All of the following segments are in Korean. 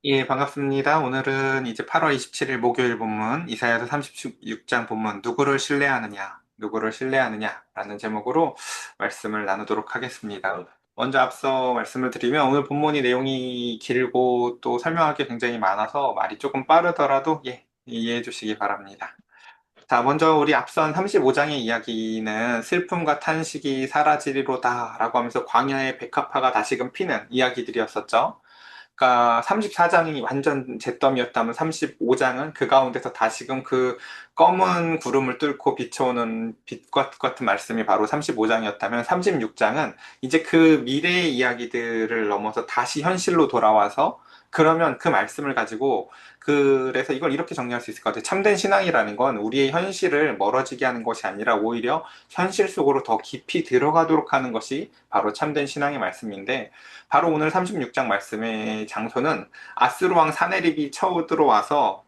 예, 반갑습니다. 오늘은 이제 8월 27일 목요일 본문, 이사야서 36장 본문, 누구를 신뢰하느냐라는 제목으로 말씀을 나누도록 하겠습니다. 먼저 앞서 말씀을 드리면 오늘 본문이 내용이 길고 또 설명할 게 굉장히 많아서 말이 조금 빠르더라도 이해해 주시기 바랍니다. 자, 먼저 우리 앞선 35장의 이야기는 슬픔과 탄식이 사라지리로다 라고 하면서 광야의 백합화가 다시금 피는 이야기들이었었죠. 그러니까 34장이 완전 잿더미였다면 35장은 그 가운데서 다시금 그 검은 구름을 뚫고 비춰오는 빛과 같은 말씀이 바로 35장이었다면 36장은 이제 그 미래의 이야기들을 넘어서 다시 현실로 돌아와서 그러면 그 말씀을 가지고 그래서 이걸 이렇게 정리할 수 있을 것 같아요. 참된 신앙이라는 건 우리의 현실을 멀어지게 하는 것이 아니라 오히려 현실 속으로 더 깊이 들어가도록 하는 것이 바로 참된 신앙의 말씀인데 바로 오늘 36장 말씀의 장소는 아스루 왕 사네립이 쳐들어와서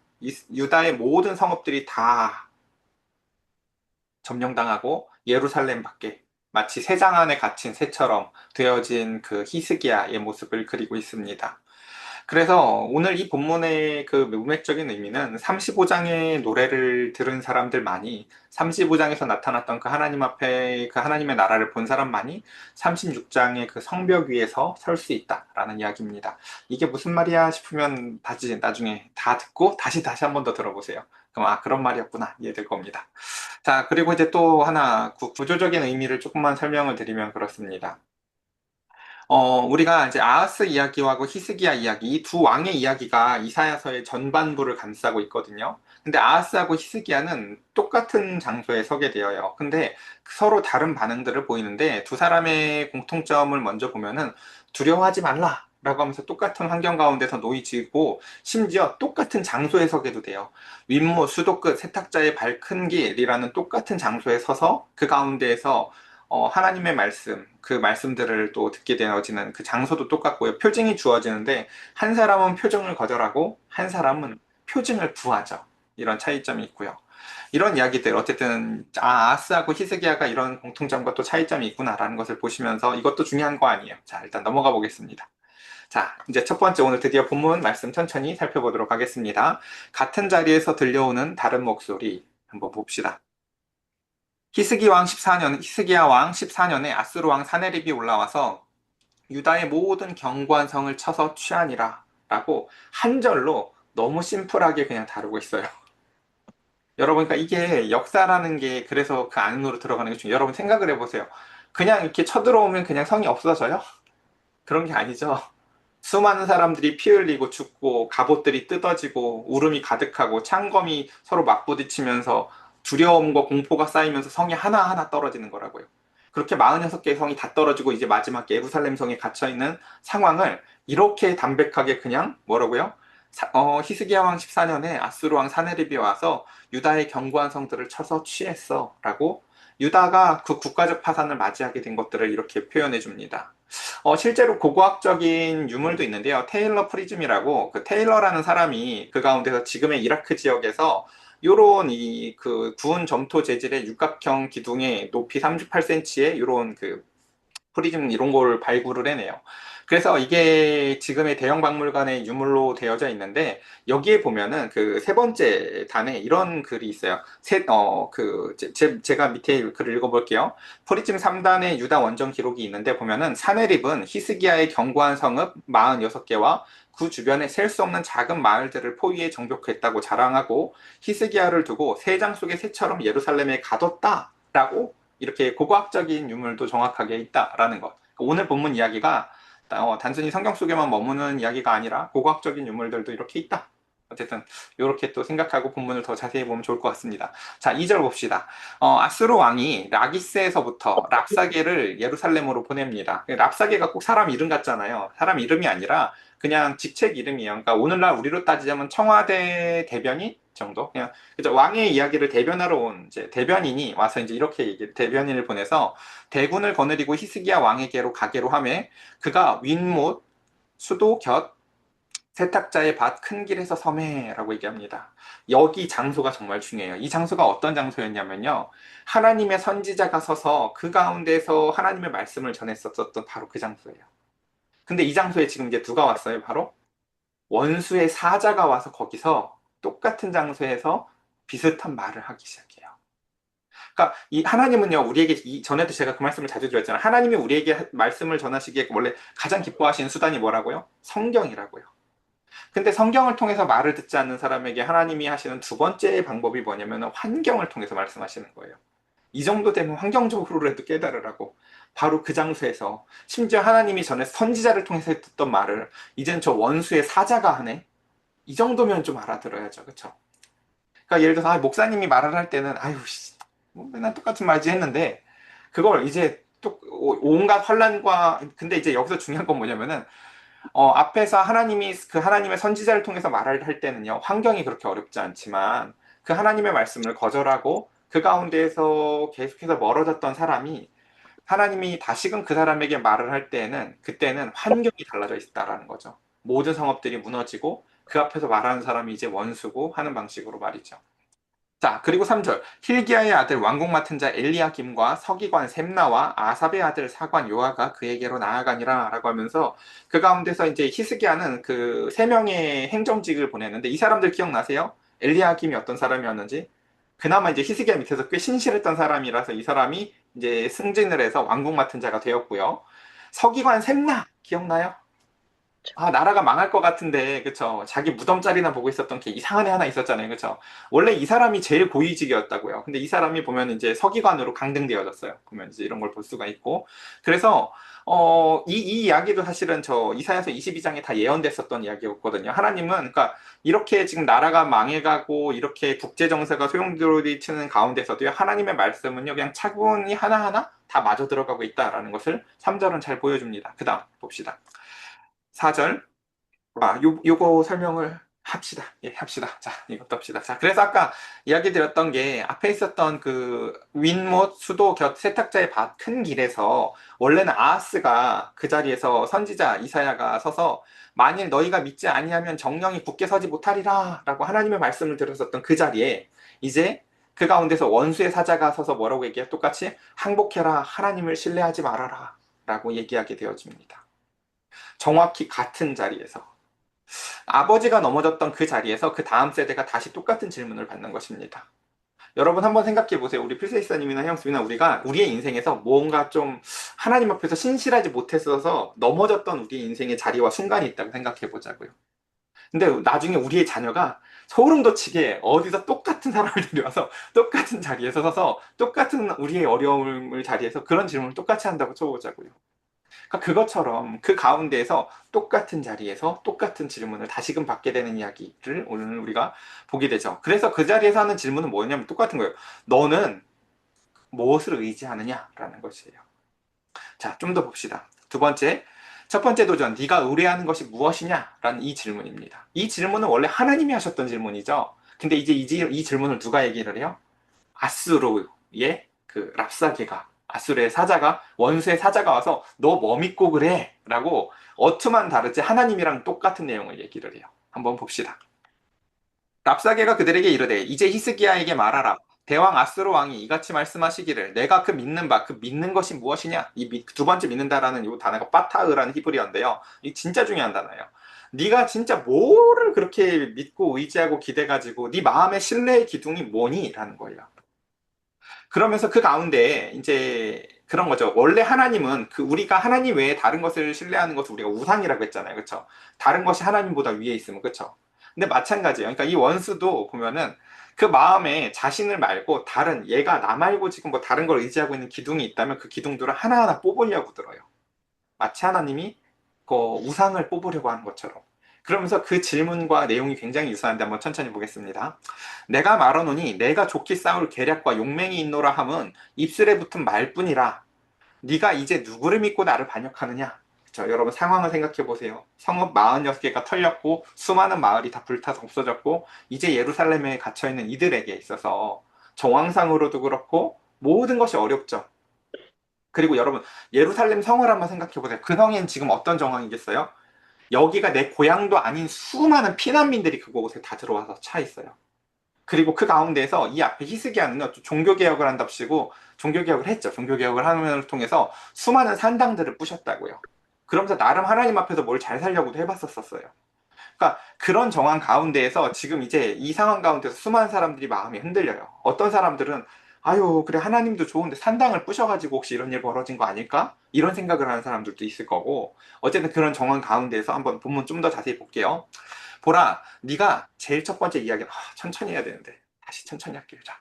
유다의 모든 성읍들이 다 점령당하고 예루살렘 밖에 마치 새장 안에 갇힌 새처럼 되어진 그 히스기야의 모습을 그리고 있습니다. 그래서 오늘 이 본문의 그 문맥적인 의미는 35장의 노래를 들은 사람들만이 35장에서 나타났던 그 하나님 앞에 그 하나님의 나라를 본 사람만이 36장의 그 성벽 위에서 설 수 있다라는 이야기입니다. 이게 무슨 말이야 싶으면 다시 나중에 다 듣고 다시 한 번 더 들어보세요. 그럼 그런 말이었구나 이해될 겁니다. 자, 그리고 이제 또 하나 구조적인 의미를 조금만 설명을 드리면 그렇습니다. 우리가 이제 아하스 이야기하고 히스기야 이야기, 이 두 왕의 이야기가 이사야서의 전반부를 감싸고 있거든요. 근데 아하스하고 히스기야는 똑같은 장소에 서게 되어요. 근데 서로 다른 반응들을 보이는데 두 사람의 공통점을 먼저 보면은 두려워하지 말라. 라고 하면서 똑같은 환경 가운데서 놓이지고 심지어 똑같은 장소에 서게도 돼요. 윗모 수도 끝 세탁자의 발 큰 길이라는 똑같은 장소에 서서 그 가운데에서 하나님의 말씀, 그 말씀들을 또 듣게 되어지는 그 장소도 똑같고요. 표징이 주어지는데, 한 사람은 표징을 거절하고, 한 사람은 표징을 구하죠. 이런 차이점이 있고요. 이런 이야기들, 어쨌든, 아스하고 히스기야가 이런 공통점과 또 차이점이 있구나라는 것을 보시면서 이것도 중요한 거 아니에요. 자, 일단 넘어가 보겠습니다. 자, 이제 첫 번째 오늘 드디어 본문 말씀 천천히 살펴보도록 하겠습니다. 같은 자리에서 들려오는 다른 목소리 한번 봅시다. 히스기야 왕 14년에 아스루 왕 사네립이 올라와서 유다의 모든 경관성을 쳐서 취하니라 라고 한 절로 너무 심플하게 그냥 다루고 있어요. 여러분, 그러니까 이게 역사라는 게 그래서 그 안으로 들어가는 게 중요해요. 여러분 생각을 해보세요. 그냥 이렇게 쳐들어오면 그냥 성이 없어져요? 그런 게 아니죠. 수많은 사람들이 피 흘리고 죽고 갑옷들이 뜯어지고 울음이 가득하고 창검이 서로 맞부딪히면서 두려움과 공포가 쌓이면서 성이 하나하나 떨어지는 거라고요. 그렇게 46개의 성이 다 떨어지고 이제 마지막 예루살렘 성에 갇혀 있는 상황을 이렇게 담백하게 그냥 뭐라고요? 히스기야 왕 14년에 아수르 왕 사네립이 와서 유다의 견고한 성들을 쳐서 취했어 라고 유다가 그 국가적 파산을 맞이하게 된 것들을 이렇게 표현해 줍니다. 실제로 고고학적인 유물도 있는데요. 테일러 프리즘이라고 그 테일러라는 사람이 그 가운데서 지금의 이라크 지역에서 요런 이 그 구운 점토 재질의 육각형 기둥의 높이 38cm의 요런 그 프리즘 이런 걸 발굴을 해내요. 그래서 이게 지금의 대형 박물관의 유물로 되어져 있는데 여기에 보면은 그 세 번째 단에 이런 글이 있어요. 제가 밑에 글을 읽어볼게요. 프리즘 3단의 유다 원정 기록이 있는데 보면은 사네립은 히스기야의 견고한 성읍 46개와 그 주변에 셀 수 없는 작은 마을들을 포위해 정복했다고 자랑하고 히스기야를 두고 새 장 속의 새처럼 예루살렘에 가뒀다라고 이렇게 고고학적인 유물도 정확하게 있다라는 것. 오늘 본문 이야기가 단순히 성경 속에만 머무는 이야기가 아니라 고고학적인 유물들도 이렇게 있다. 어쨌든 이렇게 또 생각하고 본문을 더 자세히 보면 좋을 것 같습니다. 자, 2절 봅시다. 아수르 왕이 라기스에서부터 랍사게를 예루살렘으로 보냅니다. 랍사게가 꼭 사람 이름 같잖아요. 사람 이름이 아니라 그냥 직책 이름이에요. 그러니까 오늘날 우리로 따지자면 청와대 대변인 정도? 그냥 그죠? 왕의 이야기를 대변하러 온 이제 대변인이 와서 이제 이렇게 대변인을 보내서 대군을 거느리고 히스기야 왕에게로 가게로 하매 그가 윗못 수도 곁 세탁자의 밭 큰 길에서 섬해라고 얘기합니다. 여기 장소가 정말 중요해요. 이 장소가 어떤 장소였냐면요. 하나님의 선지자가 서서 그 가운데서 하나님의 말씀을 전했었던 바로 그 장소예요. 근데 이 장소에 지금 이제 누가 왔어요? 바로 원수의 사자가 와서 거기서 똑같은 장소에서 비슷한 말을 하기 시작해요. 그러니까 이 하나님은요, 우리에게 전에도 제가 그 말씀을 자주 드렸잖아요. 하나님이 우리에게 말씀을 전하시기에 원래 가장 기뻐하시는 수단이 뭐라고요? 성경이라고요. 근데 성경을 통해서 말을 듣지 않는 사람에게 하나님이 하시는 두 번째 방법이 뭐냐면 환경을 통해서 말씀하시는 거예요. 이 정도 되면 환경적으로라도 깨달으라고. 바로 그 장소에서 심지어 하나님이 전에 선지자를 통해서 듣던 말을 이젠 저 원수의 사자가 하네. 이 정도면 좀 알아들어야죠. 그렇죠? 그러니까 예를 들어서 목사님이 말을 할 때는 아유 씨, 뭐 맨날 똑같은 말지 했는데 그걸 이제 또 온갖 환란과 근데 이제 여기서 중요한 건 뭐냐면은 앞에서 하나님이 그 하나님의 선지자를 통해서 말을 할 때는요 환경이 그렇게 어렵지 않지만 그 하나님의 말씀을 거절하고 그 가운데에서 계속해서 멀어졌던 사람이 하나님이 다시금 그 사람에게 말을 할 때에는 그때는 환경이 달라져 있다라는 거죠. 모든 성읍들이 무너지고 그 앞에서 말하는 사람이 이제 원수고 하는 방식으로 말이죠. 자, 그리고 3절. 힐기야의 아들 왕궁 맡은 자 엘리야김과 서기관 셈나와 아삽의 아들 사관 요아가 그에게로 나아가니라 라고 하면서 그 가운데서 이제 히스기야는 그 세 명의 행정직을 보냈는데 이 사람들 기억나세요? 엘리야김이 어떤 사람이었는지? 그나마 이제 히스기야 밑에서 꽤 신실했던 사람이라서 이 사람이 이제 승진을 해서 왕궁 맡은 자가 되었고요. 서기관 셈나 기억나요? 아, 나라가 망할 것 같은데, 그쵸? 자기 무덤자리나 보고 있었던 게 이상한 애 하나 있었잖아요, 그쵸? 원래 이 사람이 제일 고위직이었다고요. 근데 이 사람이 보면 이제 서기관으로 강등되어졌어요. 보면 이제 이런 걸 볼 수가 있고. 그래서, 이 이야기도 사실은 저 이사야서 22장에 다 예언됐었던 이야기였거든요. 하나님은, 그러니까 이렇게 지금 나라가 망해가고 이렇게 국제정세가 소용돌이치는 가운데서도요, 하나님의 말씀은요, 그냥 차분히 하나하나 다 맞아 들어가고 있다라는 것을 3절은 잘 보여줍니다. 그 다음 봅시다. 4절. 요거 설명을 합시다. 예, 합시다. 자, 이것도 합시다. 자, 그래서 아까 이야기 드렸던 게 앞에 있었던 그 윈못 수도 곁 세탁자의 밭 큰 길에서 원래는 아하스가 그 자리에서 선지자 이사야가 서서 만일 너희가 믿지 아니하면 정령이 굳게 서지 못하리라 라고 하나님의 말씀을 들었었던 그 자리에 이제 그 가운데서 원수의 사자가 서서 뭐라고 얘기해? 똑같이 항복해라. 하나님을 신뢰하지 말아라. 라고 얘기하게 되어집니다. 정확히 같은 자리에서. 아버지가 넘어졌던 그 자리에서 그 다음 세대가 다시 똑같은 질문을 받는 것입니다. 여러분 한번 생각해 보세요. 우리 필세이사님이나 형수이나 우리가 우리의 인생에서 뭔가 좀 하나님 앞에서 신실하지 못했어서 넘어졌던 우리의 인생의 자리와 순간이 있다고 생각해 보자고요. 근데 나중에 우리의 자녀가 소름 돋치게 어디서 똑같은 사람을 데려와서 똑같은 자리에서 서서 똑같은 우리의 어려움을 자리에서 그런 질문을 똑같이 한다고 쳐보자고요. 그러니까 그것처럼 그 가운데에서 똑같은 자리에서 똑같은 질문을 다시금 받게 되는 이야기를 오늘 우리가 보게 되죠. 그래서 그 자리에서 하는 질문은 뭐냐면 똑같은 거예요. 너는 무엇을 의지하느냐라는 것이에요. 자, 좀 더 봅시다. 두 번째, 첫 번째 도전, 네가 의뢰하는 것이 무엇이냐라는 이 질문입니다. 이 질문은 원래 하나님이 하셨던 질문이죠. 근데 이제 이 질문을 누가 얘기를 해요? 아수르의 그 랍사게가 아수르의 사자가 원수의 사자가 와서 너 뭐 믿고 그래? 라고 어투만 다르지 하나님이랑 똑같은 내용을 얘기를 해요. 한번 봅시다. 랍사게가 그들에게 이르되 이제 히스기야에게 말하라. 대왕 아수르 왕이 이같이 말씀하시기를 내가 그 믿는 바 그 믿는 것이 무엇이냐? 이 두 번째 믿는다라는 이 단어가 파타으라는 히브리어인데요. 이 진짜 중요한 단어예요. 네가 진짜 뭐를 그렇게 믿고 의지하고 기대가지고 네 마음의 신뢰의 기둥이 뭐니? 라는 거예요. 그러면서 그 가운데 이제 그런 거죠. 원래 하나님은 그 우리가 하나님 외에 다른 것을 신뢰하는 것을 우리가 우상이라고 했잖아요. 그렇죠? 다른 것이 하나님보다 위에 있으면 그렇죠? 근데 마찬가지예요. 그러니까 이 원수도 보면은 그 마음에 자신을 말고 다른 얘가 나 말고 지금 뭐 다른 걸 의지하고 있는 기둥이 있다면 그 기둥들을 하나하나 뽑으려고 들어요. 마치 하나님이 그 우상을 뽑으려고 하는 것처럼. 그러면서 그 질문과 내용이 굉장히 유사한데 한번 천천히 보겠습니다. 내가 말하노니 내가 좋게 싸울 계략과 용맹이 있노라 함은 입술에 붙은 말뿐이라. 네가 이제 누구를 믿고 나를 반역하느냐? 자, 여러분 상황을 생각해 보세요. 성읍 46개가 털렸고 수많은 마을이 다 불타서 없어졌고 이제 예루살렘에 갇혀 있는 이들에게 있어서 정황상으로도 그렇고 모든 것이 어렵죠. 그리고 여러분 예루살렘 성을 한번 생각해 보세요. 그 성에는 지금 어떤 정황이겠어요? 여기가 내 고향도 아닌 수많은 피난민들이 그곳에 다 들어와서 차 있어요. 그리고 그 가운데에서 이 앞에 히스기야는요, 종교개혁을 한답시고, 종교개혁을 했죠. 종교개혁을 하는 걸 통해서 수많은 산당들을 부셨다고요. 그러면서 나름 하나님 앞에서 뭘 잘 살려고도 해봤었어요. 그러니까 그런 정황 가운데에서 지금 이제 이 상황 가운데서 수많은 사람들이 마음이 흔들려요. 어떤 사람들은 아유, 그래, 하나님도 좋은데 산당을 부셔가지고 혹시 이런 일 벌어진 거 아닐까? 이런 생각을 하는 사람들도 있을 거고, 어쨌든 그런 정황 가운데서 한번 본문 좀 더 자세히 볼게요. 보라, 네가 제일 첫 번째 이야기는 천천히 해야 되는데 다시 천천히 할게요. 자,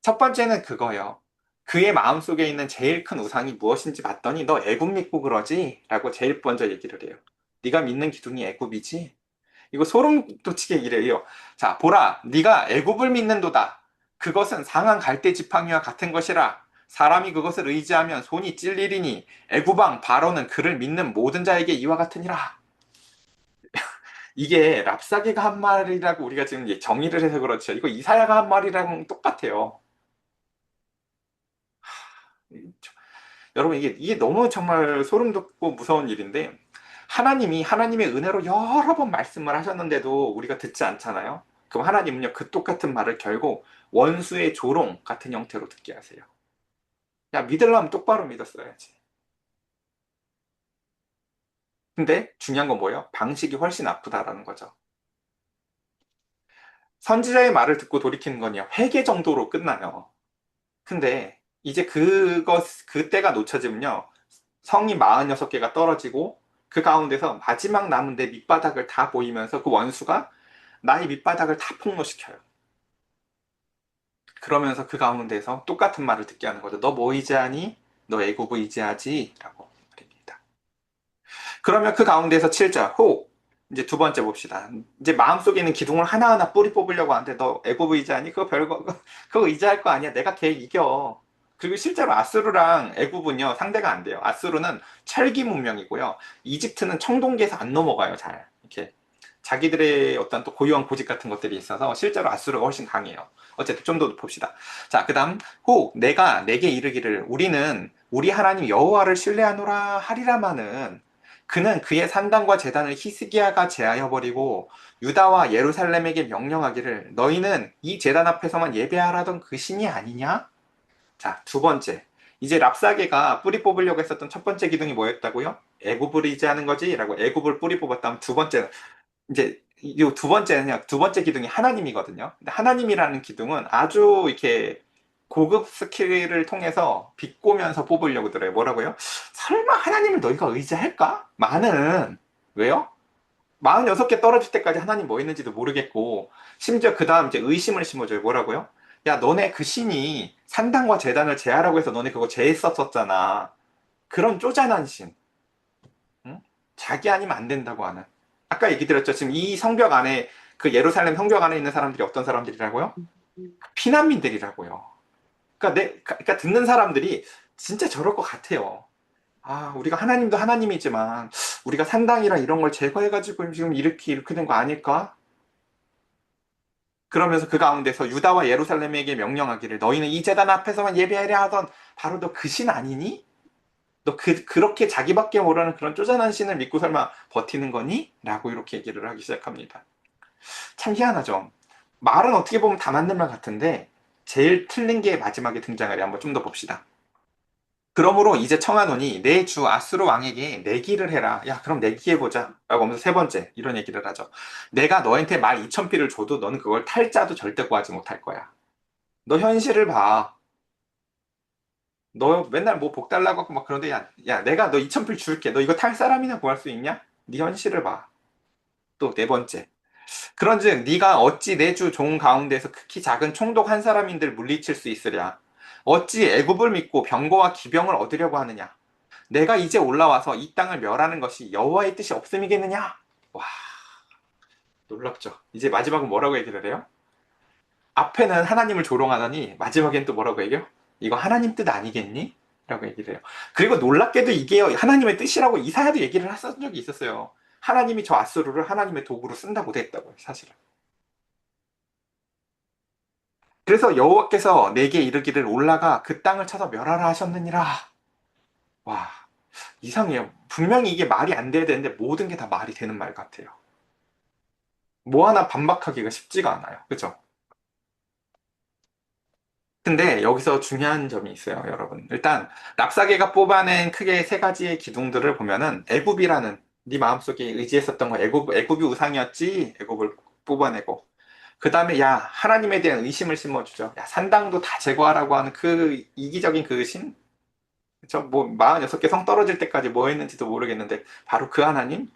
첫 번째는 그거예요. 그의 마음속에 있는 제일 큰 우상이 무엇인지 봤더니 너 애굽 믿고 그러지? 라고 제일 먼저 얘기를 해요. 네가 믿는 기둥이 애굽이지? 이거 소름 돋치게 이래요. 자, 보라, 네가 애굽을 믿는도다. 그것은 상한 갈대 지팡이와 같은 것이라. 사람이 그것을 의지하면 손이 찔리리니 애굽왕 바로는 그를 믿는 모든 자에게 이와 같으니라. 이게 랍사게가 한 말이라고 우리가 지금 정의를 해서 그렇죠. 이거 이사야가 한 말이랑 똑같아요. 여러분, 이게 너무 정말 소름 돋고 무서운 일인데, 하나님이 하나님의 은혜로 여러 번 말씀을 하셨는데도 우리가 듣지 않잖아요? 그럼 하나님은요, 그 똑같은 말을 결국 원수의 조롱 같은 형태로 듣게 하세요. 야, 믿으려면 똑바로 믿었어야지. 근데 중요한 건 뭐예요? 방식이 훨씬 아프다라는 거죠. 선지자의 말을 듣고 돌이키는 건요, 회개 정도로 끝나요. 근데 이제 그때가 놓쳐지면요, 성이 46개가 떨어지고 그 가운데서 마지막 남은 내 밑바닥을 다 보이면서 그 원수가 나의 밑바닥을 다 폭로시켜요. 그러면서 그 가운데서 똑같은 말을 듣게 하는 거죠. 너 뭐 의지하니? 너 애굽을 의지하지? 라고 말입니다. 그러면 그 가운데서 7절, 이제 두 번째 봅시다. 이제 마음속에 있는 기둥을 하나하나 뿌리 뽑으려고 하는데 너 애굽 의지하니? 그거 별거, 그거 의지할 거 아니야. 내가 걔 이겨. 그리고 실제로 아수르랑 애굽은요, 상대가 안 돼요. 아수르는 철기 문명이고요. 이집트는 청동기에서 안 넘어가요, 잘. 이렇게. 자기들의 어떤 또 고유한 고집 같은 것들이 있어서 실제로 아수르가 훨씬 강해요. 어쨌든 좀 더 봅시다. 자, 그 다음, 내가 내게 이르기를 우리는 우리 하나님 여호와를 신뢰하노라 하리라마는 그는 그의 산당과 제단을 히스기야가 제하여 버리고 유다와 예루살렘에게 명령하기를 너희는 이 제단 앞에서만 예배하라던 그 신이 아니냐? 자, 두 번째. 이제 랍사게가 뿌리 뽑으려고 했었던 첫 번째 기둥이 뭐였다고요? 애굽을 의지하는 거지? 라고 애굽을 뿌리 뽑았다면 두 번째는 이제 이 두 번째는요. 두 번째 기둥이 하나님이거든요. 근데 하나님이라는 기둥은 아주 이렇게 고급 스킬을 통해서 비꼬면서 뽑으려고 들어요. 뭐라고요? 설마 하나님을 너희가 의지할까? 많은 왜요? 46개 떨어질 때까지 하나님 뭐 했는지도 모르겠고 심지어 그 다음 이제 의심을 심어줘요. 뭐라고요? 야, 너네 그 신이 산당과 제단을 제하라고 해서 너네 그거 제했었었잖아. 그런 쪼잔한 신. 응? 자기 아니면 안 된다고 하는. 아까 얘기 드렸죠. 지금 이 성벽 안에 그 예루살렘 성벽 안에 있는 사람들이 어떤 사람들이라고요? 피난민들이라고요. 그러니까 듣는 사람들이 진짜 저럴 것 같아요. 아, 우리가 하나님도 하나님이지만 우리가 산당이랑 이런 걸 제거해가지고 지금 이렇게 된 거 아닐까? 그러면서 그 가운데서 유다와 예루살렘에게 명령하기를 너희는 이 제단 앞에서만 예배하려 하던 바로 너 그 신 아니니? 너 그렇게 자기밖에 모르는 그런 쪼잔한 신을 믿고 설마 버티는 거니? 라고 이렇게 얘기를 하기 시작합니다. 참 희한하죠. 말은 어떻게 보면 다 맞는 말 같은데 제일 틀린 게 마지막에 등장하리 한번 좀 더 봅시다. 그러므로 이제 청하노니 내 주 아수르 왕에게 내기를 해라. 야, 그럼 내기해보자. 라고 하면서 세 번째 이런 얘기를 하죠. 내가 너한테 말 2,000피를 줘도 너는 그걸 탈자도 절대 구하지 못할 거야. 너 현실을 봐. 너 맨날 뭐 복 달라고 하고 막 그런데 야, 내가 너 2,000필 줄게. 너 이거 탈 사람이나 구할 수 있냐? 네 현실을 봐. 또 네 번째. 그런즉 네가 어찌 내 주 종 가운데서 극히 작은 총독 한 사람인들 물리칠 수 있으랴? 어찌 애굽을 믿고 병거와 기병을 얻으려고 하느냐? 내가 이제 올라와서 이 땅을 멸하는 것이 여호와의 뜻이 없음이겠느냐? 와, 놀랍죠. 이제 마지막은 뭐라고 얘기를 해요? 앞에는 하나님을 조롱하더니 마지막엔 또 뭐라고 얘기해요? 이거 하나님 뜻 아니겠니? 라고 얘기를 해요. 그리고 놀랍게도 이게 하나님의 뜻이라고 이사야도 얘기를 했었던 적이 있었어요. 하나님이 저 아수르를 하나님의 도구로 쓴다고 했다고요, 사실은. 그래서 여호와께서 내게 이르기를 올라가 그 땅을 쳐서 멸하라 하셨느니라. 와, 이상해요. 분명히 이게 말이 안 돼야 되는데 모든 게 다 말이 되는 말 같아요. 뭐 하나 반박하기가 쉽지가 않아요. 그죠? 근데 여기서 중요한 점이 있어요, 여러분. 일단 랍사게가 뽑아낸 크게 세 가지의 기둥들을 보면은 애굽이라는 네 마음속에 의지했었던 거 애굽이 우상이었지? 애굽을 뽑아내고. 그 다음에 야, 하나님에 대한 의심을 심어주죠. 야, 산당도 다 제거하라고 하는 그 이기적인 그 의심? 그쵸? 뭐, 46개 성 떨어질 때까지 뭐 했는지도 모르겠는데, 바로 그 하나님?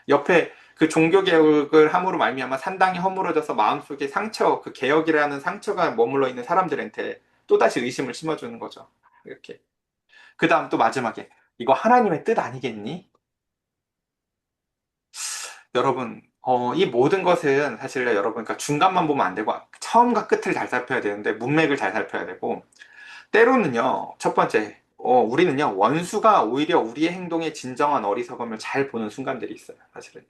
옆에 그 종교개혁을 함으로 말미암아 산당이 허물어져서 마음속에 상처, 그 개혁이라는 상처가 머물러 있는 사람들한테 또다시 의심을 심어주는 거죠. 이렇게. 그 다음 또 마지막에, 이거 하나님의 뜻 아니겠니? 여러분, 이 모든 것은 사실 여러분, 그러니까 중간만 보면 안 되고, 처음과 끝을 잘 살펴야 되는데, 문맥을 잘 살펴야 되고, 때로는요, 첫 번째, 우리는요, 원수가 오히려 우리의 행동의 진정한 어리석음을 잘 보는 순간들이 있어요, 사실은요.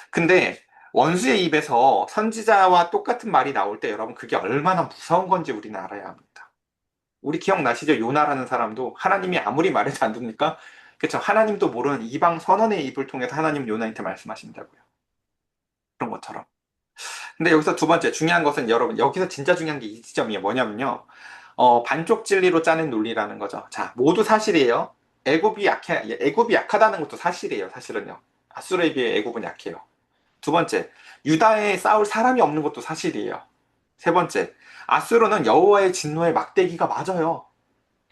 근데 원수의 입에서 선지자와 똑같은 말이 나올 때 여러분, 그게 얼마나 무서운 건지 우리는 알아야 합니다. 우리 기억나시죠? 요나라는 사람도 하나님이 아무리 말해도 안 듣니까, 그쵸? 하나님도 모르는 이방 선원의 입을 통해서 하나님 요나한테 말씀하신다고요. 그런 것처럼. 근데 여기서 두 번째 중요한 것은 여러분, 여기서 진짜 중요한 게 이 지점이에요. 뭐냐면요. 반쪽 진리로 짜낸 논리라는 거죠. 자, 모두 사실이에요. 애굽이 약하다는 것도 사실이에요. 사실은요. 아수르에 비해 애굽은 약해요. 두 번째, 유다에 싸울 사람이 없는 것도 사실이에요. 세 번째, 아수르는 여호와의 진노의 막대기가 맞아요.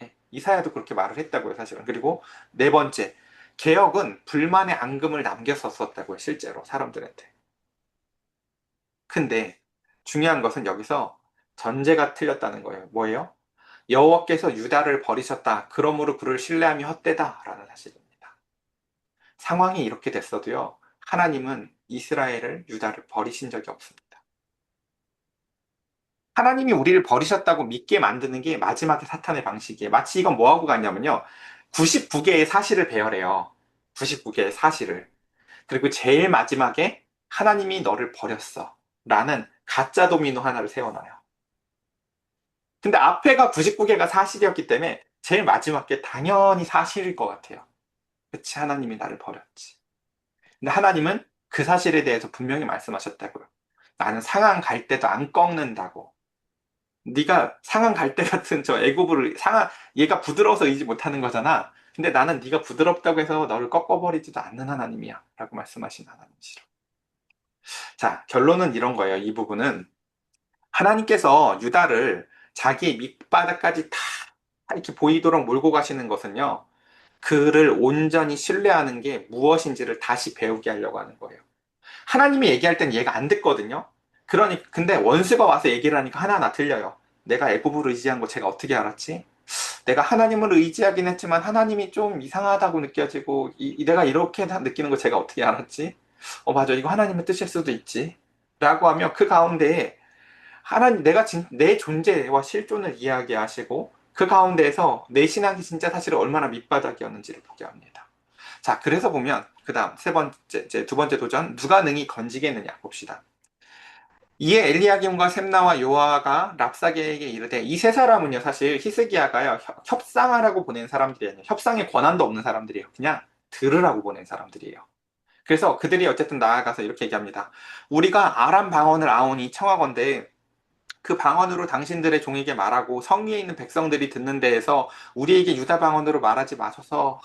예, 이사야도 그렇게 말을 했다고요, 사실은. 그리고 네 번째, 개혁은 불만의 앙금을 남겼었다고요, 실제로 사람들한테. 근데 중요한 것은 여기서 전제가 틀렸다는 거예요. 뭐예요? 여호와께서 유다를 버리셨다. 그러므로 그를 신뢰함이 헛되다라는 사실입니다. 상황이 이렇게 됐어도요. 하나님은 이스라엘을 유다를 버리신 적이 없습니다. 하나님이 우리를 버리셨다고 믿게 만드는 게 마지막에 사탄의 방식이에요. 마치 이건 뭐하고 같냐면요. 99개의 사실을 배열해요. 99개의 사실을. 그리고 제일 마지막에 하나님이 너를 버렸어. 라는 가짜 도미노 하나를 세워놔요. 근데 앞에가 99개가 사실이었기 때문에 제일 마지막 게 당연히 사실일 것 같아요. 그치, 하나님이 나를 버렸지. 근데 하나님은 그 사실에 대해서 분명히 말씀하셨다고요. 나는 상한 갈대도 안 꺾는다고. 네가 상한 갈대 같은 저 애굽을 얘가 부드러워서 이지 못하는 거잖아. 근데 나는 네가 부드럽다고 해서 너를 꺾어버리지도 않는 하나님이야. 라고 말씀하신 하나님이시라. 자, 결론은 이런 거예요. 이 부분은 하나님께서 유다를 자기 밑바닥까지 다 이렇게 보이도록 몰고 가시는 것은요. 그를 온전히 신뢰하는 게 무엇인지를 다시 배우게 하려고 하는 거예요. 하나님이 얘기할 땐 얘가 안 듣거든요. 근데 원수가 와서 얘기를 하니까 하나하나 틀려요. 내가 애굽을 의지한 거 제가 어떻게 알았지? 내가 하나님을 의지하긴 했지만 하나님이 좀 이상하다고 느껴지고, 내가 이렇게 느끼는 거 제가 어떻게 알았지? 맞아. 이거 하나님의 뜻일 수도 있지. 라고 하면 그 가운데에 하나님, 내 존재와 실존을 이야기하시고, 그 가운데에서 내 신앙이 진짜 사실 얼마나 밑바닥이었는지를 보게 합니다. 자, 그래서 보면, 그 다음, 두 번째 도전, 누가 능히 건지겠느냐, 봅시다. 이에 엘리야김과 셈나와 요아가 랍사게에게 이르되, 이 세 사람은요, 사실 히스기야가요, 협상하라고 보낸 사람들이 아니에요. 협상의 권한도 없는 사람들이에요. 그냥 들으라고 보낸 사람들이에요. 그래서 그들이 어쨌든 나아가서 이렇게 얘기합니다. 우리가 아람 방언을 아오니 청하건대 그 방언으로 당신들의 종에게 말하고 성위에 있는 백성들이 듣는 데에서 우리에게 유다 방언으로 말하지 마소서.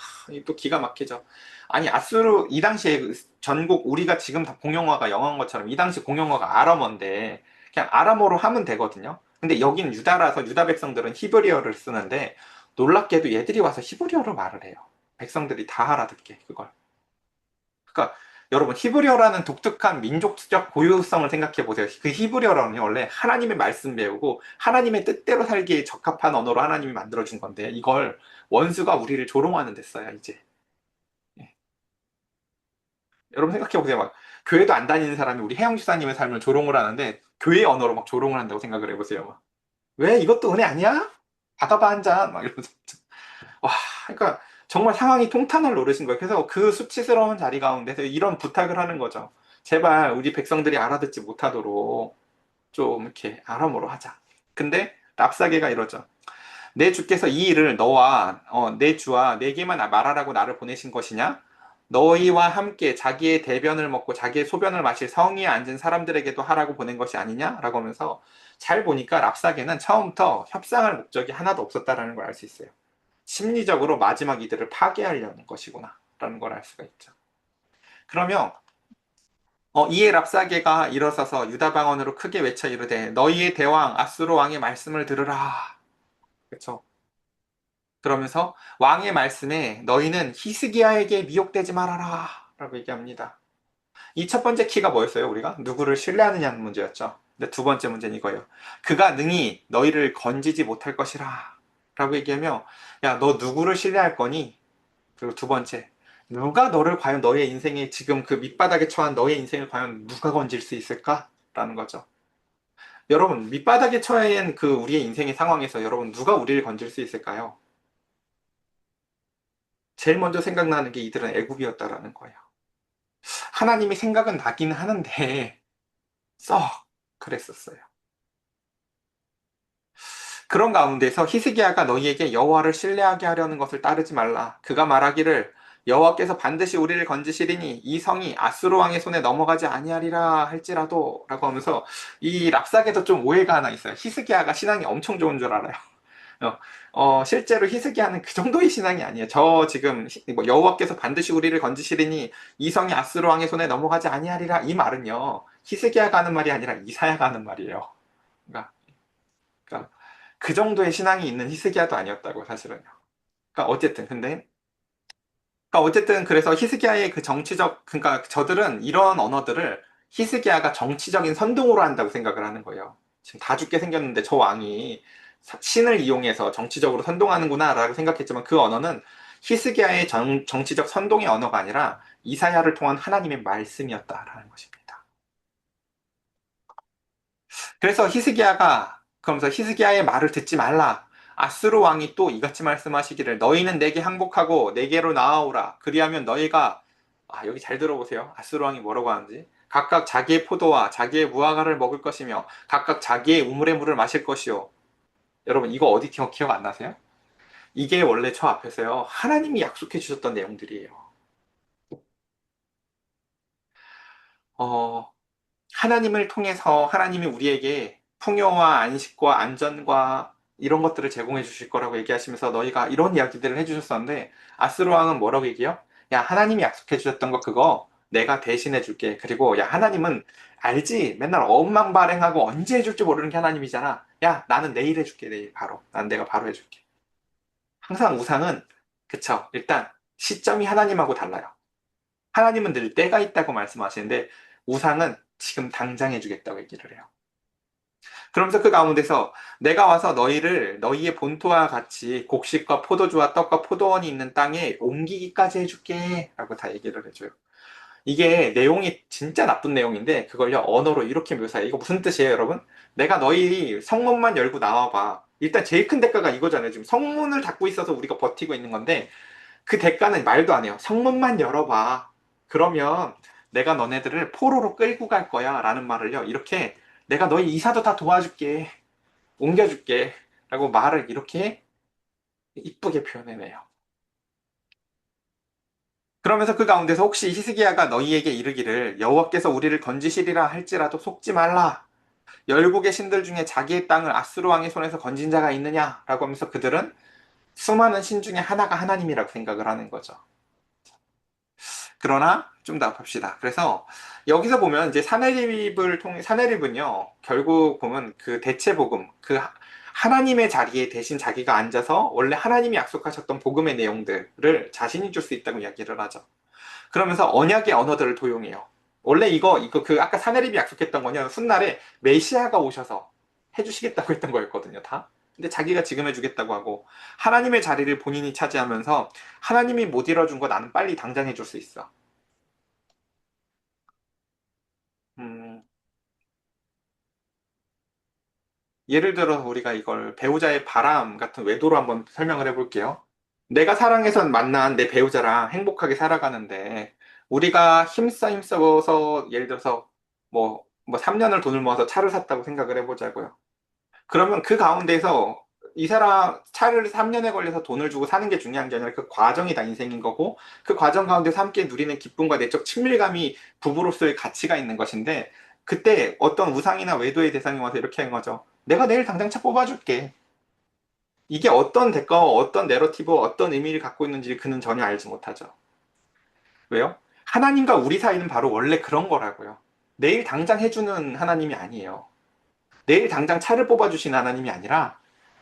또 기가 막히죠. 아니 아수르 이 당시에 전국 우리가 지금 다 공용어가 영어인 것처럼 이 당시 공용어가 아람어인데 그냥 아람어로 하면 되거든요. 근데 여긴 유다라서 유다 백성들은 히브리어를 쓰는데 놀랍게도 얘들이 와서 히브리어로 말을 해요. 백성들이 다 알아듣게 그걸. 그러니까 여러분 히브리어라는 독특한 민족적 고유성을 생각해 보세요. 그 히브리어라는 원래 하나님의 말씀 배우고 하나님의 뜻대로 살기에 적합한 언어로 하나님이 만들어 준 건데 이걸 원수가 우리를 조롱하는 데 써요 이제. 예. 여러분 생각해 보세요. 막 교회도 안 다니는 사람이 우리 혜영 집사님의 삶을 조롱을 하는데 교회 언어로 막 조롱을 한다고 생각을 해보세요. 막. 왜 이것도 은혜 아니야? 받아봐 한 잔. 막 이러면서. 와, 그러니까 정말 상황이 통탄을 노리신 거예요. 그래서 그 수치스러운 자리 가운데서 이런 부탁을 하는 거죠. 제발 우리 백성들이 알아듣지 못하도록 좀 이렇게 아람어로 하자. 근데 랍사게가 이러죠. 내 주께서 이 일을 내 주와 내게만 말하라고 나를 보내신 것이냐? 너희와 함께 자기의 대변을 먹고 자기의 소변을 마실 성위에 앉은 사람들에게도 하라고 보낸 것이 아니냐? 라고 하면서 잘 보니까 랍사게는 처음부터 협상할 목적이 하나도 없었다라는 걸 알 수 있어요. 심리적으로 마지막 이들을 파괴하려는 것이구나 라는 걸 알 수가 있죠. 그러면 이에 랍사게가 일어서서 유다 방언으로 크게 외쳐 이르되 너희의 대왕 아수르 왕의 말씀을 들으라. 그렇죠. 그러면서 왕의 말씀에 너희는 히스기야에게 미혹되지 말아라 라고 얘기합니다. 이 첫 번째 키가 뭐였어요? 우리가 누구를 신뢰하느냐는 문제였죠. 근데 두 번째 문제는 이거예요. 그가 능히 너희를 건지지 못할 것이라 라고 얘기하며 야, 너 누구를 신뢰할 거니? 그리고 두 번째, 누가 너를 과연 너의 인생에 지금 그 밑바닥에 처한 너의 인생을 과연 누가 건질 수 있을까? 라는 거죠. 여러분, 밑바닥에 처한 그 우리의 인생의 상황에서 여러분 누가 우리를 건질 수 있을까요? 제일 먼저 생각나는 게 이들은 애굽이었다라는 거예요. 하나님이 생각은 나긴 하는데 썩 그랬었어요. 그런 가운데서 히스기야가 너희에게 여호와를 신뢰하게 하려는 것을 따르지 말라. 그가 말하기를 여호와께서 반드시 우리를 건지시리니 이 성이 아수르 왕의 손에 넘어가지 아니하리라 할지라도 라고 하면서 이 랍삭에도 좀 오해가 하나 있어요. 히스기야가 신앙이 엄청 좋은 줄 알아요. 실제로 히스기야는 그 정도의 신앙이 아니에요. 저 지금 뭐 여호와께서 반드시 우리를 건지시리니 이 성이 아수르 왕의 손에 넘어가지 아니하리라 이 말은요. 히스기야가 하는 말이 아니라 이사야가 하는 말이에요. 그러니까, 그러니까 그 정도의 신앙이 있는 히스기야도 아니었다고 사실은요. 그러니까 어쨌든 근데 그러니까 어쨌든 그래서 히스기야의 그 정치적 그러니까 저들은 이런 언어들을 히스기야가 정치적인 선동으로 한다고 생각을 하는 거예요. 지금 다 죽게 생겼는데 저 왕이 신을 이용해서 정치적으로 선동하는구나라고 생각했지만 그 언어는 히스기야의 정치적 선동의 언어가 아니라 이사야를 통한 하나님의 말씀이었다라는 것입니다. 그래서 히스기야가 그러면서 히스기야의 말을 듣지 말라. 아스루 왕이 또 이같이 말씀하시기를 너희는 내게 항복하고 내게로 나아오라. 그리하면 너희가 여기 잘 들어보세요. 아스루 왕이 뭐라고 하는지. 각각 자기의 포도와 자기의 무화과를 먹을 것이며 각각 자기의 우물의 물을 마실 것이요. 여러분 이거 어디 기억 안 나세요? 이게 원래 저 앞에서요. 하나님이 약속해 주셨던 내용들이에요. 어, 하나님을 통해서 하나님이 우리에게 풍요와 안식과 안전과 이런 것들을 제공해 주실 거라고 얘기하시면서 너희가 이런 이야기들을 해주셨었는데 아스로 왕은 뭐라고 얘기해요? 야 하나님이 약속해 주셨던 거 그거 내가 대신해 줄게. 그리고 야 하나님은 알지? 맨날 억만발행하고 언제 해줄지 모르는 게 하나님이잖아. 야 나는 내일 해줄게. 내일 바로. 난 내가 바로 해줄게. 항상 우상은 그쵸. 일단 시점이 하나님하고 달라요. 하나님은 늘 때가 있다고 말씀하시는데 우상은 지금 당장 해주겠다고 얘기를 해요. 그러면서 그 가운데서 내가 와서 너희를 너희의 본토와 같이 곡식과 포도주와 떡과 포도원이 있는 땅에 옮기기까지 해줄게 라고 다 얘기를 해줘요. 이게 내용이 진짜 나쁜 내용인데 그걸요 언어로 이렇게 묘사해. 이거 무슨 뜻이에요 여러분? 내가 너희 성문만 열고 나와봐. 일단 제일 큰 대가가 이거잖아요. 지금 성문을 닫고 있어서 우리가 버티고 있는 건데 그 대가는 말도 안 해요. 성문만 열어봐. 그러면 내가 너네들을 포로로 끌고 갈 거야. 라는 말을요. 이렇게 내가 너희 이사도 다 도와줄게. 옮겨줄게. 라고 말을 이렇게 이쁘게 표현해내요. 그러면서 그 가운데서 혹시 히스기야가 너희에게 이르기를 여호와께서 우리를 건지시리라 할지라도 속지 말라. 열국의 신들 중에 자기의 땅을 아수르 왕의 손에서 건진 자가 있느냐라고 하면서 그들은 수많은 신 중에 하나가 하나님이라고 생각을 하는 거죠. 그러나 좀 더 봅시다. 그래서 여기서 보면 이제 사내립을 통해 사내립은요 결국 보면 그 대체 복음 그 하나님의 자리에 대신 자기가 앉아서 원래 하나님이 약속하셨던 복음의 내용들을 자신이 줄 수 있다고 이야기를 하죠. 그러면서 언약의 언어들을 도용해요. 원래 이거 그 아까 사내립이 약속했던 거냐 훗날에 메시아가 오셔서 해주시겠다고 했던 거였거든요 다. 근데 자기가 지금 해주겠다고 하고 하나님의 자리를 본인이 차지하면서 하나님이 못 이뤄준 거 나는 빨리 당장 해줄 수 있어. 음, 예를 들어서 우리가 이걸 배우자의 바람 같은 외도로 한번 설명을 해볼게요. 내가 사랑해서 만난 내 배우자랑 행복하게 살아가는데 우리가 힘써서 예를 들어서 뭐 3년을 돈을 모아서 차를 샀다고 생각을 해보자고요. 그러면 그 가운데서 이 사람 차를 3년에 걸려서 돈을 주고 사는 게 중요한 게 아니라 그 과정이 다 인생인 거고 그 과정 가운데서 함께 누리는 기쁨과 내적 친밀감이 부부로서의 가치가 있는 것인데 그때 어떤 우상이나 외도의 대상이 와서 이렇게 한 거죠. 내가 내일 당장 차 뽑아줄게. 이게 어떤 대가와 어떤 내러티브와 어떤 의미를 갖고 있는지 그는 전혀 알지 못하죠. 왜요? 하나님과 우리 사이는 바로 원래 그런 거라고요. 내일 당장 해주는 하나님이 아니에요. 내일 당장 차를 뽑아주신 하나님이 아니라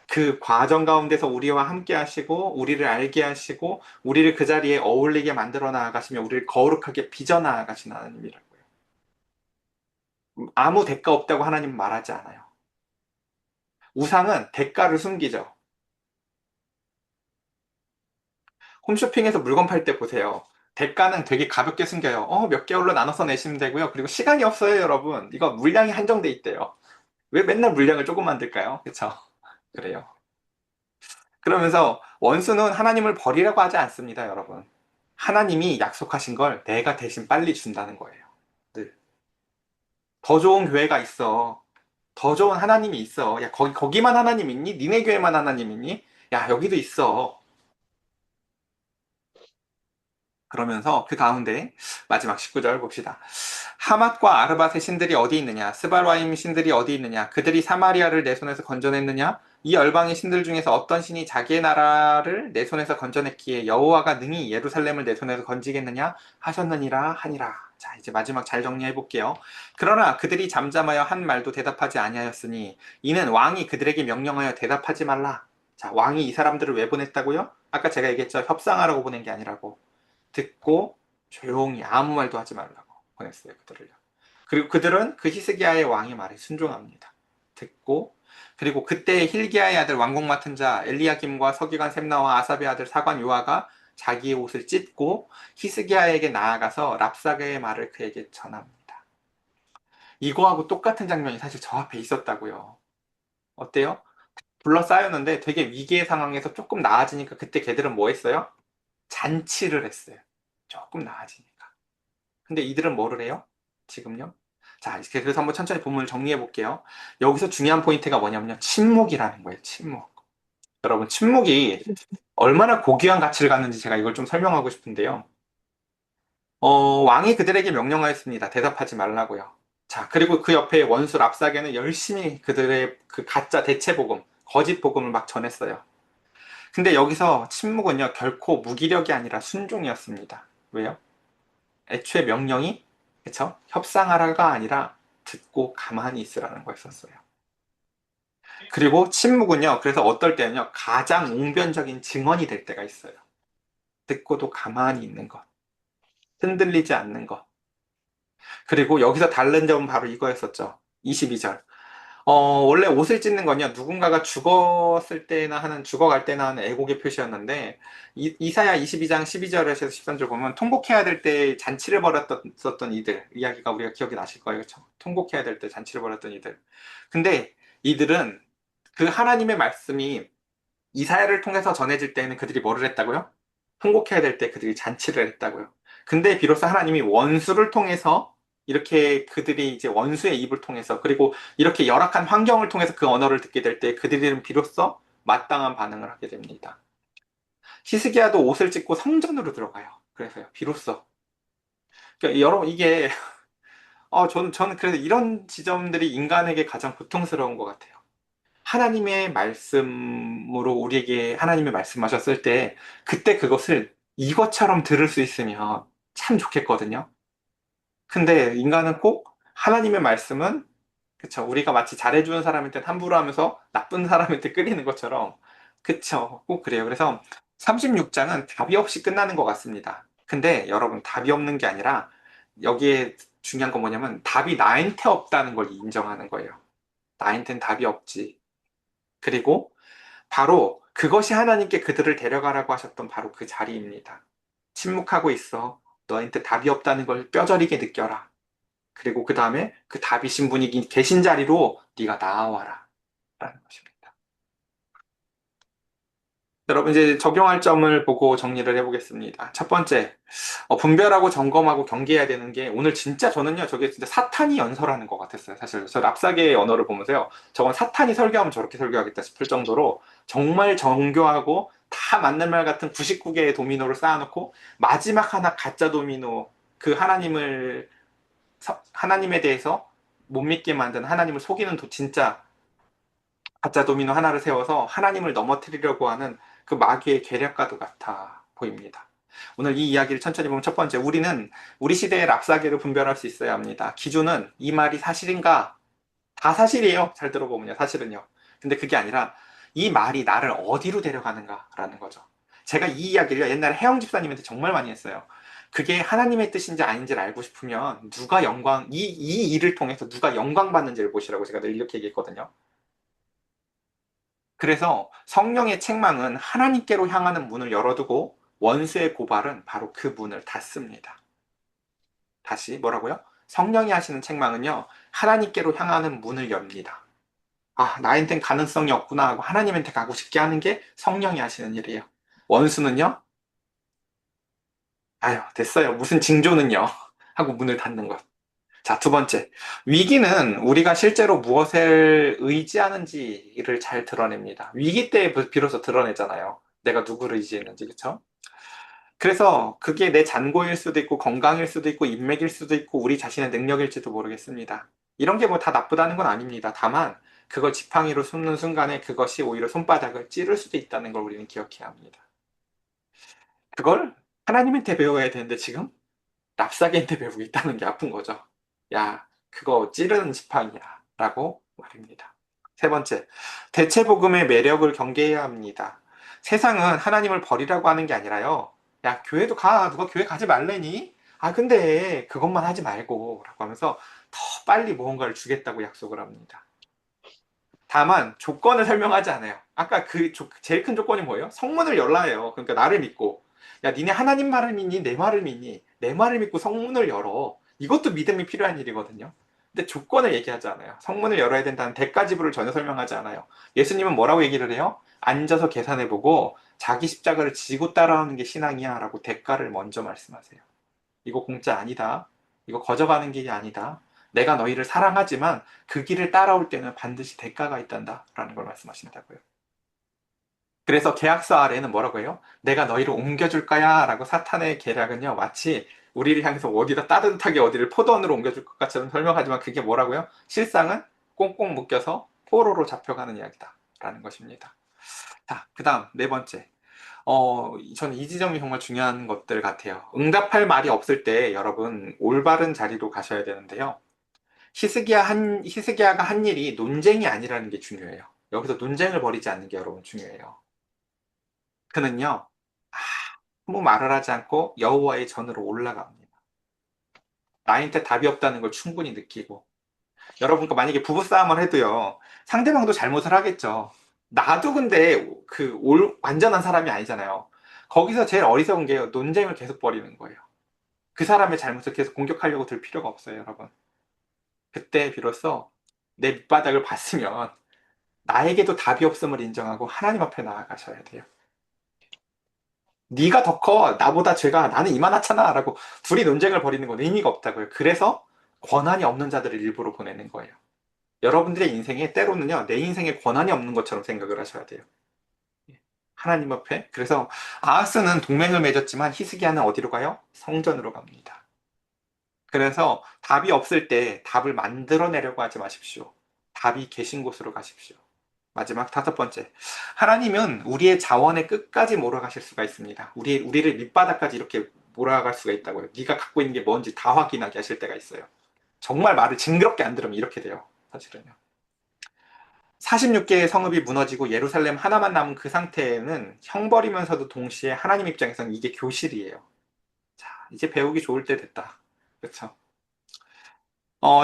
그 과정 가운데서 우리와 함께 하시고, 우리를 알게 하시고, 우리를 그 자리에 어울리게 만들어 나아가시며, 우리를 거룩하게 빚어 나아가신 하나님이라고요. 아무 대가 없다고 하나님은 말하지 않아요. 우상은 대가를 숨기죠. 홈쇼핑에서 물건 팔 때 보세요. 대가는 되게 가볍게 숨겨요. 몇 개월로 나눠서 내시면 되고요. 그리고 시간이 없어요, 여러분. 이거 물량이 한정돼 있대요. 왜 맨날 물량을 조금 만들까요? 그쵸? 그래요. 그러면서 원수는 하나님을 버리라고 하지 않습니다, 여러분. 하나님이 약속하신 걸 내가 대신 빨리 준다는 거예요. 늘. 더 좋은 교회가 있어. 더 좋은 하나님이 있어. 야, 거기만 하나님 있니? 니네 교회만 하나님 있니? 야, 여기도 있어. 그러면서 그 가운데 마지막 19절 봅시다. 하맛과 아르밧의 신들이 어디 있느냐? 스발와임 신들이 어디 있느냐? 그들이 사마리아를 내 손에서 건져냈느냐? 이 열방의 신들 중에서 어떤 신이 자기의 나라를 내 손에서 건져냈기에 여호와가 능히 예루살렘을 내 손에서 건지겠느냐? 하셨느니라 하니라. 자, 이제 마지막 잘 정리해 볼게요. 그러나 그들이 잠잠하여 한 말도 대답하지 아니하였으니 이는 왕이 그들에게 명령하여 대답하지 말라. 자, 왕이 이 사람들을 왜 보냈다고요? 아까 제가 얘기했죠. 협상하라고 보낸 게 아니라고. 듣고 조용히 아무 말도 하지 말라고 보냈어요, 그들을요. 그리고 그들은 그 히스기야의 왕의 말에 순종합니다. 듣고 그리고 그때 힐기야의 아들 왕궁 맡은 자 엘리야김과 서기관 셈나와 아삽의 아들 사관 요아가 자기의 옷을 찢고 히스기야에게 나아가서 랍사게의 말을 그에게 전합니다. 이거하고 똑같은 장면이 사실 저 앞에 있었다고요. 어때요? 둘러싸였는데 되게 위기의 상황에서 조금 나아지니까 그때 걔들은 뭐 했어요? 잔치를 했어요. 조금 나아지니까. 근데 이들은 뭐를 해요? 지금요? 자, 그래서 한번 천천히 본문을 정리해 볼게요. 여기서 중요한 포인트가 뭐냐면요. 침묵이라는 거예요. 침묵. 여러분, 침묵이 얼마나 고귀한 가치를 갖는지 제가 이걸 좀 설명하고 싶은데요. 왕이 그들에게 명령하였습니다. 대답하지 말라고요. 자, 그리고 그 옆에 원수 랍사게는 열심히 그들의 그 가짜 대체 복음, 거짓 복음을 막 전했어요. 근데 여기서 침묵은요, 결코 무기력이 아니라 순종이었습니다. 왜요? 애초에 명령이 그쵸? 협상하라가 아니라 듣고 가만히 있으라는 거였었어요. 그리고 침묵은요. 그래서 어떨 때는요. 가장 웅변적인 증언이 될 때가 있어요. 듣고도 가만히 있는 것. 흔들리지 않는 것. 그리고 여기서 다른 점은 바로 이거였었죠. 22절. 원래 옷을 찢는 건요, 누군가가 죽었을 때나 죽어갈 때나 하는 애국의 표시였는데, 이사야 22장 12절에서 13절 보면, 통곡해야 될 때 잔치를 벌였었던 이들, 이야기가 우리가 기억이 나실 거예요. 그쵸? 통곡해야 될 때 잔치를 벌였던 이들. 근데 이들은 그 하나님의 말씀이 이사야를 통해서 전해질 때는 그들이 뭐를 했다고요? 통곡해야 될 때 그들이 잔치를 했다고요. 근데 비로소 하나님이 원수를 통해서 이렇게 그들이 이제 원수의 입을 통해서 그리고 이렇게 열악한 환경을 통해서 그 언어를 듣게 될 때 그들은 비로소 마땅한 반응을 하게 됩니다. 히스기야도 옷을 찢고 성전으로 들어가요. 그래서요. 비로소. 그러니까 여러분 이게 저는 그래서 이런 지점들이 인간에게 가장 고통스러운 것 같아요. 하나님의 말씀으로 우리에게 하나님의 말씀하셨을 때 그때 그것을 이것처럼 들을 수 있으면 참 좋겠거든요. 근데 인간은 꼭 하나님의 말씀은 그쵸 우리가 마치 잘해주는 사람한테 함부로 하면서 나쁜 사람한테 끌리는 것처럼 그쵸 꼭 그래요. 그래서 36장은 답이 없이 끝나는 것 같습니다. 근데 여러분 답이 없는 게 아니라 여기에 중요한 건 뭐냐면 답이 나한테 없다는 걸 인정하는 거예요. 나한테는 답이 없지. 그리고 바로 그것이 하나님께 그들을 데려가라고 하셨던 바로 그 자리입니다. 침묵하고 있어. 너한테 답이 없다는 걸 뼈저리게 느껴라. 그리고 그 다음에 그 답이신 분이 계신 자리로 네가 나아와라. 라는 것입니다. 여러분 이제 적용할 점을 보고 정리를 해보겠습니다. 첫 번째, 분별하고 점검하고 경계해야 되는 게 오늘 진짜 저는요, 저게 진짜 사탄이 연설하는 것 같았어요. 사실 저 랍사계의 언어를 보면서요, 저건 사탄이 설교하면 저렇게 설교하겠다 싶을 정도로 정말 정교하고 다 맞는 말 같은 99개의 도미노를 쌓아놓고 마지막 하나 가짜 도미노 그 하나님에 대해서 못 믿게 만든 하나님을 속이는 진짜 가짜 도미노 하나를 세워서 하나님을 넘어뜨리려고 하는 그 마귀의 계략과도 같아 보입니다. 오늘 이 이야기를 천천히 보면 첫 번째, 우리는 우리 시대의 랍사계를 분별할 수 있어야 합니다. 기준은 이 말이 사실인가? 다 사실이에요. 잘 들어보면요. 사실은요. 근데 그게 아니라 이 말이 나를 어디로 데려가는가라는 거죠. 제가 이 이야기를 옛날에 혜영 집사님한테 정말 많이 했어요. 그게 하나님의 뜻인지 아닌지를 알고 싶으면 누가 영광, 이 일을 통해서 누가 영광 받는지를 보시라고 제가 늘 이렇게 얘기했거든요. 그래서 성령의 책망은 하나님께로 향하는 문을 열어두고 원수의 고발은 바로 그 문을 닫습니다. 다시 뭐라고요? 성령이 하시는 책망은요, 하나님께로 향하는 문을 엽니다. 아, 나한텐 가능성이 없구나 하고 하나님한테 가고 싶게 하는 게 성령이 하시는 일이에요. 원수는요, 아유, 됐어요. 무슨 징조는요? 하고 문을 닫는 것. 자, 두 번째. 위기는 우리가 실제로 무엇을 의지하는지를 잘 드러냅니다. 위기 때 비로소 드러내잖아요. 내가 누구를 의지했는지, 그쵸? 그래서 그게 내 잔고일 수도 있고, 건강일 수도 있고, 인맥일 수도 있고, 우리 자신의 능력일지도 모르겠습니다. 이런 게 뭐 다 나쁘다는 건 아닙니다. 다만, 그걸 지팡이로 쏟는 순간에 그것이 오히려 손바닥을 찌를 수도 있다는 걸 우리는 기억해야 합니다. 그걸 하나님한테 배워야 되는데 지금 납사개한테 배우고 있다는 게 아픈 거죠. 야, 그거 찌르는 지팡이야. 라고 말입니다. 세 번째, 대체복음의 매력을 경계해야 합니다. 세상은 하나님을 버리라고 하는 게 아니라요. 야, 교회도 가. 누가 교회 가지 말래니? 아, 근데 그것만 하지 말고. 라고 하면서 더 빨리 무언가를 주겠다고 약속을 합니다. 다만 조건을 설명하지 않아요. 아까 제일 큰 조건이 뭐예요? 성문을 열라 해요. 그러니까 나를 믿고. 야, 니네 하나님 말을 믿니? 내 말을 믿니? 내 말을 믿고 성문을 열어. 이것도 믿음이 필요한 일이거든요. 근데 조건을 얘기하지 않아요. 성문을 열어야 된다는 대가 지불을 전혀 설명하지 않아요. 예수님은 뭐라고 얘기를 해요? 앉아서 계산해보고 자기 십자가를 지고 따라오는 게 신앙이야 라고 대가를 먼저 말씀하세요. 이거 공짜 아니다. 이거 거저가는 길이 아니다. 내가 너희를 사랑하지만 그 길을 따라올 때는 반드시 대가가 있단다. 라는 걸 말씀하신다고요. 그래서 계약서 아래에는 뭐라고 해요? 내가 너희를 옮겨줄 거야. 라고 사탄의 계략은요, 마치 우리를 향해서 어디다 따뜻하게 어디를 포도원으로 옮겨줄 것 같처럼 설명하지만 그게 뭐라고요? 실상은 꽁꽁 묶여서 포로로 잡혀가는 이야기다. 라는 것입니다. 자, 그 다음, 네 번째. 저는 이 지점이 정말 중요한 것들 같아요. 응답할 말이 없을 때 여러분 올바른 자리로 가셔야 되는데요. 히스기야가 한 일이 논쟁이 아니라는 게 중요해요. 여기서 논쟁을 벌이지 않는 게 여러분 중요해요. 그는요, 아무 말을 하지 않고 여호와의 전으로 올라갑니다. 나한테 답이 없다는 걸 충분히 느끼고. 여러분과 만약에 부부싸움을 해도요, 상대방도 잘못을 하겠죠. 나도 근데 완전한 사람이 아니잖아요. 거기서 제일 어리석은 게요, 논쟁을 계속 벌이는 거예요. 그 사람의 잘못을 계속 공격하려고 들 필요가 없어요, 여러분. 그때 비로소 내 밑바닥을 봤으면 나에게도 답이 없음을 인정하고 하나님 앞에 나아가셔야 돼요. 네가 더 커, 나보다 죄가 나는 이만하잖아 라고 둘이 논쟁을 벌이는 건 의미가 없다고요. 그래서 권한이 없는 자들을 일부러 보내는 거예요. 여러분들의 인생에 때로는요, 내 인생에 권한이 없는 것처럼 생각을 하셔야 돼요. 하나님 앞에. 그래서 아하스는 동맹을 맺었지만 히스기야는 어디로 가요? 성전으로 갑니다. 그래서 답이 없을 때 답을 만들어내려고 하지 마십시오. 답이 계신 곳으로 가십시오. 마지막 다섯 번째. 하나님은 우리의 자원의 끝까지 몰아가실 수가 있습니다. 우리를 밑바닥까지 이렇게 몰아갈 수가 있다고요. 네가 갖고 있는 게 뭔지 다 확인하게 하실 때가 있어요. 정말 말을 징그럽게 안 들으면 이렇게 돼요. 사실은요. 46개의 성읍이 무너지고 예루살렘 하나만 남은 그 상태에는 형벌이면서도 동시에 하나님 입장에서는 이게 교실이에요. 자, 이제 배우기 좋을 때 됐다. 그렇죠?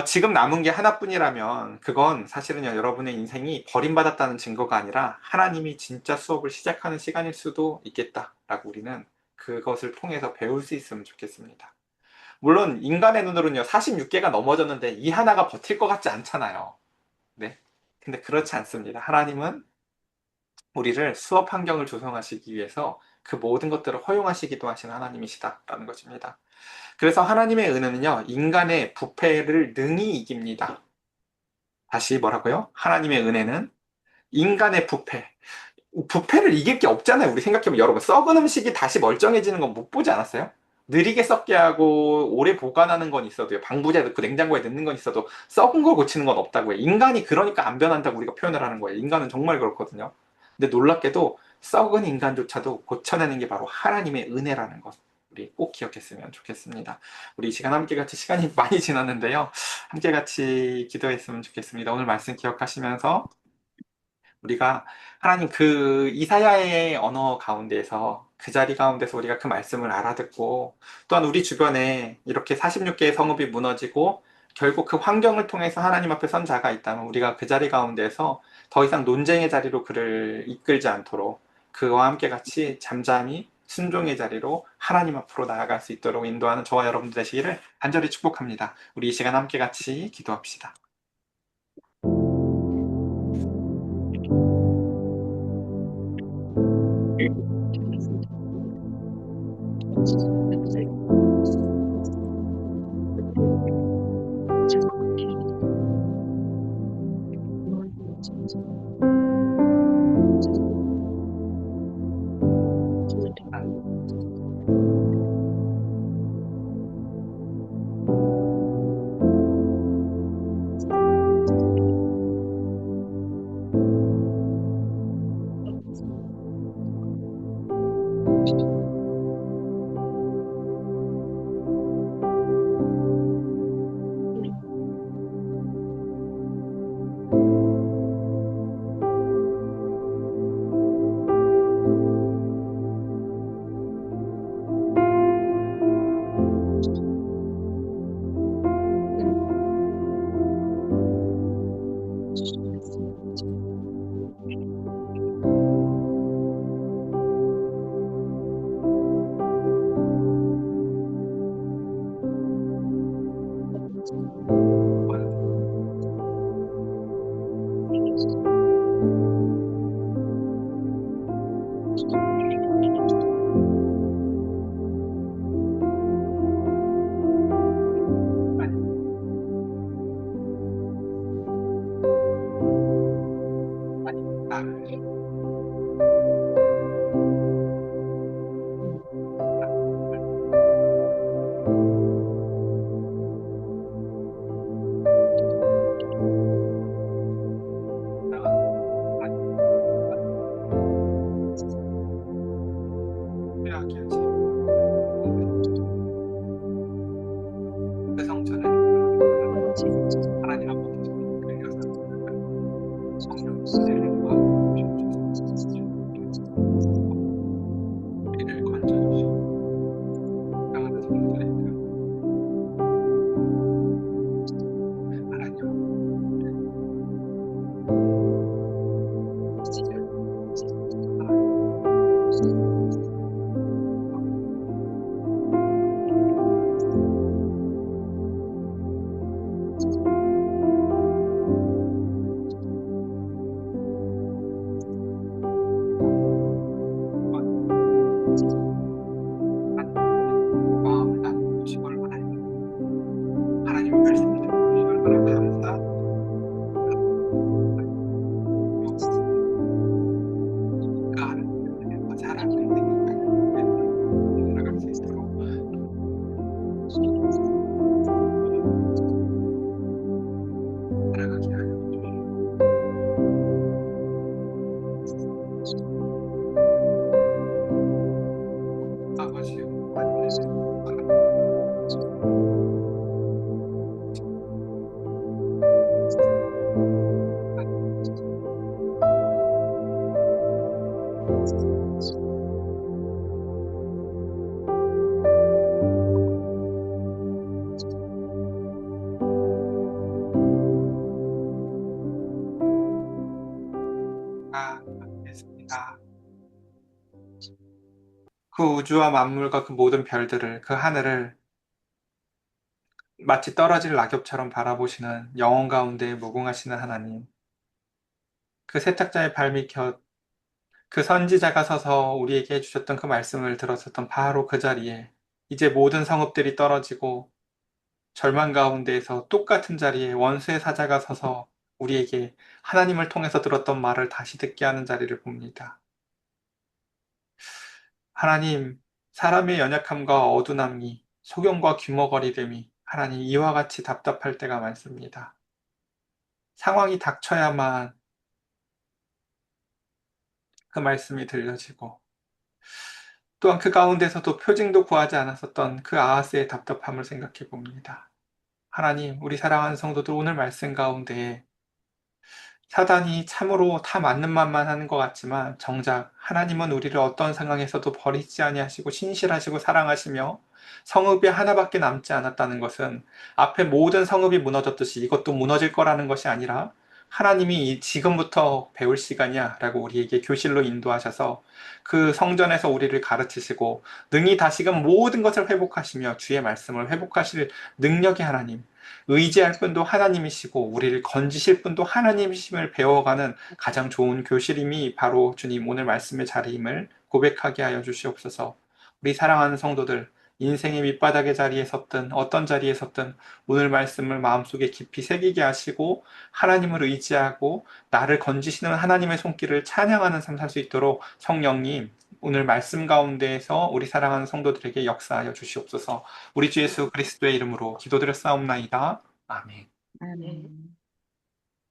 지금 남은 게 하나뿐이라면 그건 사실은요, 여러분의 인생이 버림받았다는 증거가 아니라 하나님이 진짜 수업을 시작하는 시간일 수도 있겠다라고 우리는 그것을 통해서 배울 수 있으면 좋겠습니다. 물론 인간의 눈으로는요, 46개가 넘어졌는데 이 하나가 버틸 것 같지 않잖아요. 네. 근데 그렇지 않습니다. 하나님은 우리를 수업 환경을 조성하시기 위해서 그 모든 것들을 허용하시기도 하시는 하나님이시다라는 것입니다. 그래서 하나님의 은혜는요, 인간의 부패를 능히 이깁니다. 다시 뭐라고요? 하나님의 은혜는 인간의 부패를 이길 게 없잖아요. 우리 생각해보면 여러분, 썩은 음식이 다시 멀쩡해지는 건 못 보지 않았어요? 느리게 썩게 하고 오래 보관하는 건 있어도요. 방부제 넣고 냉장고에 넣는 건 있어도 썩은 걸 고치는 건 없다고요. 인간이 그러니까 안 변한다고 우리가 표현을 하는 거예요. 인간은 정말 그렇거든요. 근데 놀랍게도 썩은 인간조차도 고쳐내는 게 바로 하나님의 은혜라는 것. 우리 꼭 기억했으면 좋겠습니다. 우리 이 시간 함께 같이 시간이 많이 지났는데요. 함께 같이 기도했으면 좋겠습니다. 오늘 말씀 기억하시면서 우리가 하나님 그 이사야의 언어 가운데서 그 자리 가운데서 우리가 그 말씀을 알아듣고 또한 우리 주변에 이렇게 46개의 성읍이 무너지고 결국 그 환경을 통해서 하나님 앞에 선 자가 있다면 우리가 그 자리 가운데서 더 이상 논쟁의 자리로 그를 이끌지 않도록 그와 함께 같이 잠잠히 순종의 자리로 하나님 앞으로 나아갈 수 있도록 인도하는 저와 여러분들 되시기를 간절히 축복합니다. 우리 이 시간 함께 같이 기도합시다. 그 성전을 하나님 앞에 끌려서 성령님을 우리를 건져주시고 사랑하는 성도들의 하나님 마음을 나누시고 얼마나 하나님의 말씀을 듣고 얼마나 감사하고 그 하나님을 더 잘하고 있으니까 살아갈 수 있도록 살아가게 하여 주시고 아버지여 하나님의 하겠습니다. 그 우주와 만물과 그 모든 별들을 그 하늘을 마치 떨어질 낙엽처럼 바라보시는 영원 가운데 무궁하시는 하나님, 그 세탁자의 발밑곁 그 선지자가 서서 우리에게 해주셨던 그 말씀을 들었었던 바로 그 자리에 이제 모든 성읍들이 떨어지고 절망 가운데에서 똑같은 자리에 원수의 사자가 서서 우리에게 하나님을 통해서 들었던 말을 다시 듣게 하는 자리를 봅니다. 하나님, 사람의 연약함과 어두남이, 소경과 귀머거리됨이 하나님 이와 같이 답답할 때가 많습니다. 상황이 닥쳐야만 그 말씀이 들려지고 또한 그 가운데서도 표징도 구하지 않았었던 그 아하스의 답답함을 생각해 봅니다. 하나님, 우리 사랑하는 성도들 오늘 말씀 가운데 사단이 참으로 다 맞는 말만 하는 것 같지만 정작 하나님은 우리를 어떤 상황에서도 버리지 아니하시고 신실하시고 사랑하시며 성읍이 하나밖에 남지 않았다는 것은 앞에 모든 성읍이 무너졌듯이 이것도 무너질 거라는 것이 아니라 하나님이 지금부터 배울 시간이야라고 우리에게 교실로 인도하셔서 그 성전에서 우리를 가르치시고 능히 다시금 모든 것을 회복하시며 주의 말씀을 회복하실 능력의 하나님, 의지할 분도 하나님이시고 우리를 건지실 분도 하나님이심을 배워가는 가장 좋은 교실임이 바로 주님 오늘 말씀의 자리임을 고백하게 하여 주시옵소서. 우리 사랑하는 성도들, 인생의 밑바닥의 자리에 섰든 어떤 자리에 섰든 오늘 말씀을 마음속에 깊이 새기게 하시고 하나님을 의지하고 나를 건지시는 하나님의 손길을 찬양하는 삶 살 수 있도록 성령님 오늘 말씀 가운데에서 우리 사랑하는 성도들에게 역사하여 주시옵소서. 우리 주 예수 그리스도의 이름으로 기도드렸사옵나이다. 아멘. 아멘.